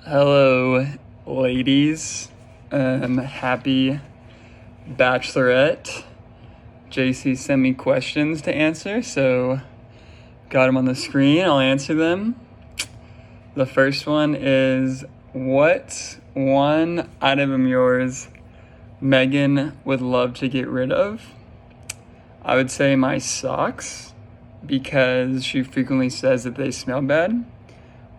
Hello, ladies. Happy Bachelorette. JC sent me questions to answer, so got them on the screen. I'll answer them. The first one is, what one item of yours Megan would love to get rid of? I would say my socks, because she frequently says that they smell bad.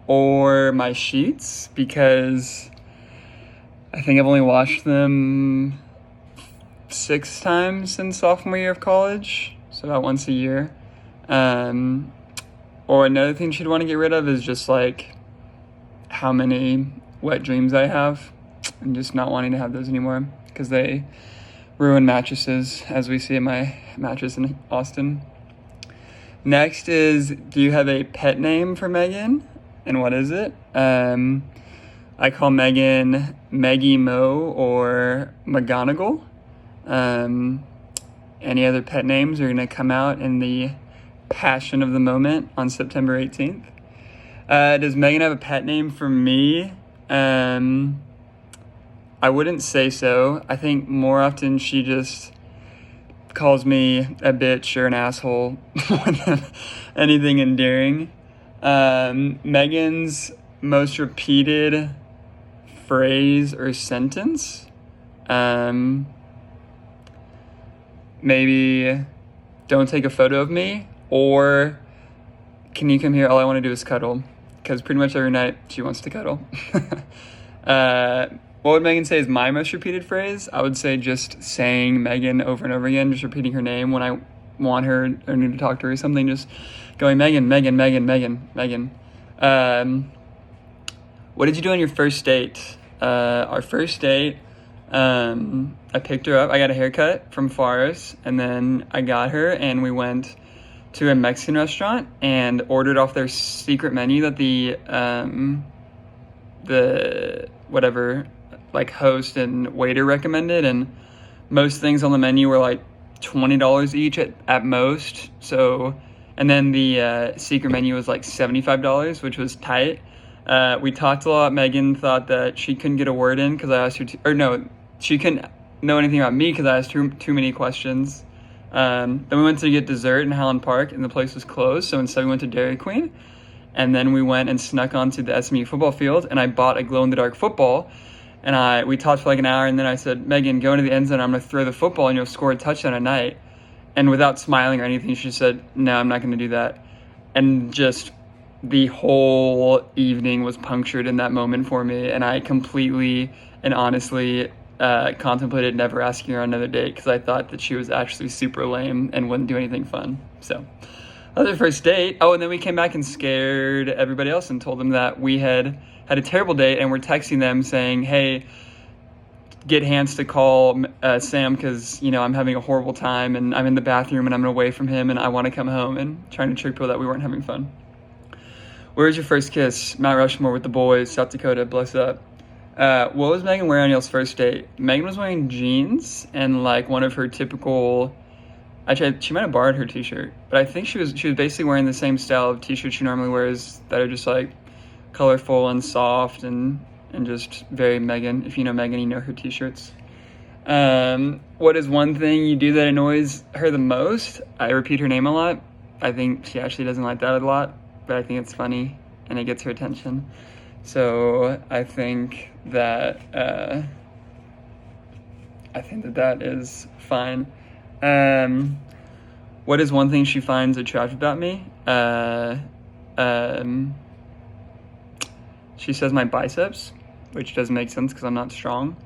Or my sheets, because I think I've only washed them 6 times since sophomore year of college, so about once a year. Or another thing she'd want to get rid of is just like how many wet dreams I have, and just not wanting to have those anymore because they ruin mattresses, as we see at my mattress in Austin. Next is, do you have a pet name for Megan? And what is it? I call Megan Maggie Mo or McGonagall. Any other pet names are going to come out in the passion of the moment on September 18th. Does Megan have a pet name for me? I wouldn't say so. I think more often she just calls me a bitch or an asshole more than anything endearing. Megan's most repeated phrase or sentence, maybe don't take a photo of me, or can you come here, all I want to do is cuddle, because pretty much every night she wants to cuddle. What would Megan say is my most repeated phrase? I would say just saying Megan over and over again, just repeating her name when I want her or need to talk to her or something, just going Megan, Megan, Megan, Megan, Megan. What did you do on your first date? Our first date, I picked her up. I got a haircut from Forrest, and then I got her, and we went to a Mexican restaurant and ordered off their secret menu that the whatever, like, host and waiter recommended, and most things on the menu were like $20 each at most. So, and then the secret menu was like $75, which was tight. We talked a lot. Megan thought that she couldn't get a word in because I asked her she couldn't know anything about me because I asked her too many questions. Then we went to get dessert in Highland Park, and the place was closed, so instead we went to Dairy Queen. And then we went and snuck onto the SMU football field, and I bought a glow-in-the-dark football. And we talked for like an hour, and then I said, Megan, go into the end zone, I'm going to throw the football, and you'll score a touchdown at night. And without smiling or anything, she said, no, I'm not going to do that. And just the whole evening was punctured in that moment for me, and I completely and honestly contemplated never asking her on another date because I thought that she was actually super lame and wouldn't do anything fun. So that was our first date. Oh, and then we came back and scared everybody else and told them that we had a terrible date, and we're texting them saying, hey, get Hans to call Sam because, I'm having a horrible time and I'm in the bathroom and I'm away from him and I want to come home, and trying to trick people that we weren't having fun. Where was your first kiss? Mount Rushmore with the boys, South Dakota, bless up. What was Megan wearing on y'all's first date? Megan was wearing jeans and like one of her typical, actually she might have borrowed her t-shirt, but I think she was basically wearing the same style of t-shirt she normally wears that are just like colorful and soft and just very Megan. If you know Megan, you know her t-shirts. What is one thing you do that annoys her the most? I repeat her name a lot. I think she actually doesn't like that a lot, but I think it's funny and it gets her attention. So I think that that is fine. What is one thing she finds attractive about me? She says my biceps, which doesn't make sense because I'm not strong.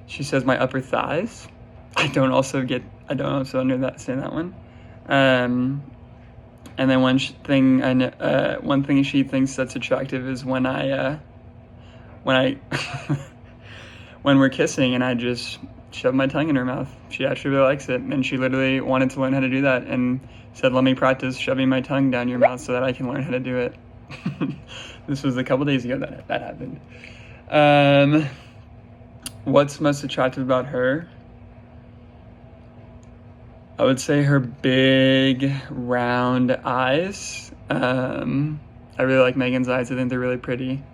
She says my upper thighs. I don't also understand that one. And then one thing she thinks that's attractive is when when we're kissing and I just shove my tongue in her mouth. She actually really likes it, and she literally wanted to learn how to do that and said, let me practice shoving my tongue down your mouth so that I can learn how to do it. This was a couple days ago that happened. What's most attractive about her? I would say her big, round eyes. I really like Megan's eyes. I think they're really pretty.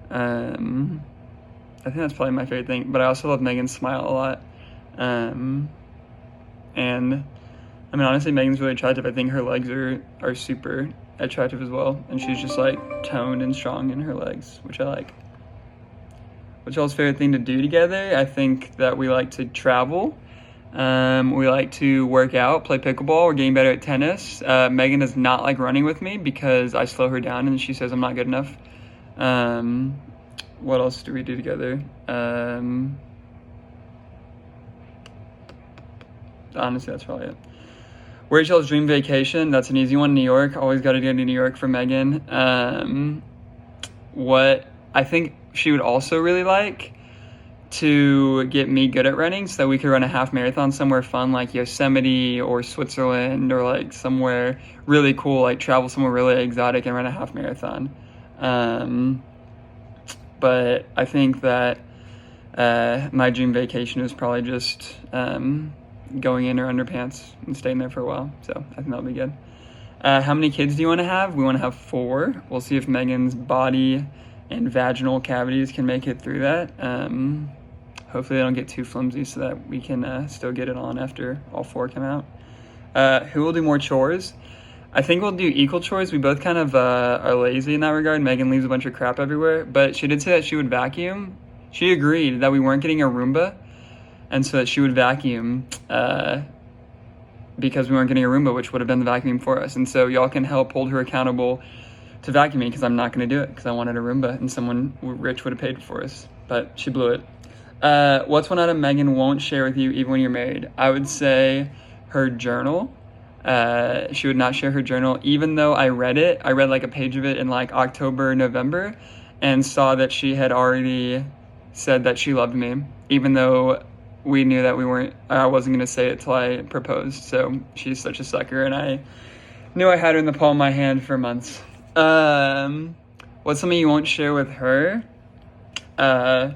I think that's probably my favorite thing. But I also love Megan's smile a lot. And I mean, honestly, Megan's really attractive. I think her legs are super attractive as well. And she's just like toned and strong in her legs, which I like. What's y'all's favorite thing to do together? I think that we like to travel. We like to work out, play pickleball. We're getting better at tennis. Megan does not like running with me because I slow her down and she says I'm not good enough. What else do we do together? Honestly, that's probably it. Where's y'all's dream vacation? That's an easy one. New York. Always got to go to New York for Megan. What I think she would also really like to get me good at running so that we could run a half marathon somewhere fun like Yosemite or Switzerland or like somewhere really cool, like travel somewhere really exotic and run a half marathon. But I think that my dream vacation is probably just going in her underpants and staying there for a while. So I think that'll be good. How many kids do you want to have? We want to have 4. We'll see if Megan's body and vaginal cavities can make it through that. Hopefully they don't get too flimsy so that we can still get it on after all 4 come out. Who will do more chores? I think we'll do equal chores. We both kind of are lazy in that regard. Megan leaves a bunch of crap everywhere, but she did say that she would vacuum. She agreed that we weren't getting a Roomba, and so that she would vacuum because we weren't getting a Roomba, which would have done the vacuuming for us. And so y'all can help hold her accountable to vacuuming because I'm not going to do it because I wanted a Roomba and someone rich would have paid for us, but she blew it. What's one item Megan won't share with you even when you're married? I would say her journal. She would not share her journal, even though I read it. I read like a page of it in like October, November, and saw that she had already said that she loved me, even though we knew that I wasn't going to say it till I proposed. So she's such a sucker, and I knew I had her in the palm of my hand for months. What's something you won't share with her? I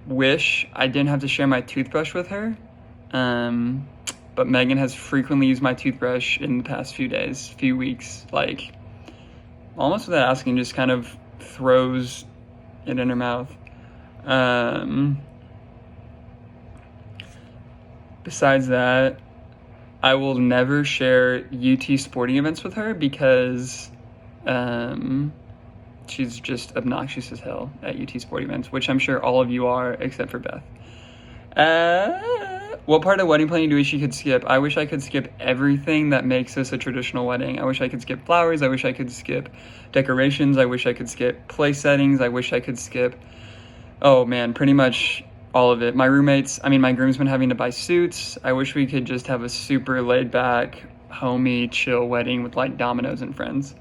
wish I didn't have to share my toothbrush with her. But Megan has frequently used my toothbrush in the past few weeks, like almost without asking, just kind of throws it in her mouth. Besides that, I will never share UT sporting events with her because she's just obnoxious as hell at UT sporting events, which I'm sure all of you are except for Beth. What part of wedding planning do you wish you could skip? I wish I could skip everything that makes this a traditional wedding. I wish I could skip flowers. I wish I could skip decorations. I wish I could skip place settings. I wish I could skip, oh man, pretty much all of it. My groomsmen having to buy suits. I wish we could just have a super laid back, homey, chill wedding with like dominoes and friends.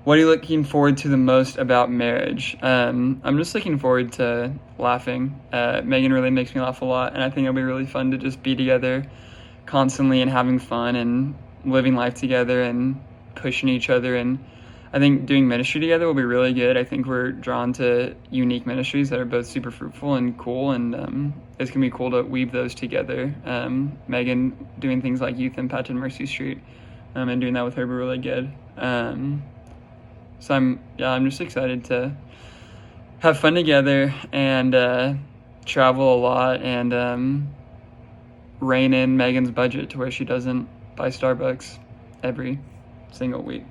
What are you looking forward to the most about marriage? I'm just looking forward to laughing. Megan really makes me laugh a lot, and I think it'll be really fun to just be together constantly and having fun and living life together and pushing each other. And I think doing ministry together will be really good. I think we're drawn to unique ministries that are both super fruitful and cool, and it's going to be cool to weave those together. Megan doing things like Youth Impact in Mercy Street, and doing that with her will be really good. So I'm just excited to have fun together and travel a lot and rein in Megan's budget to where she doesn't buy Starbucks every single week.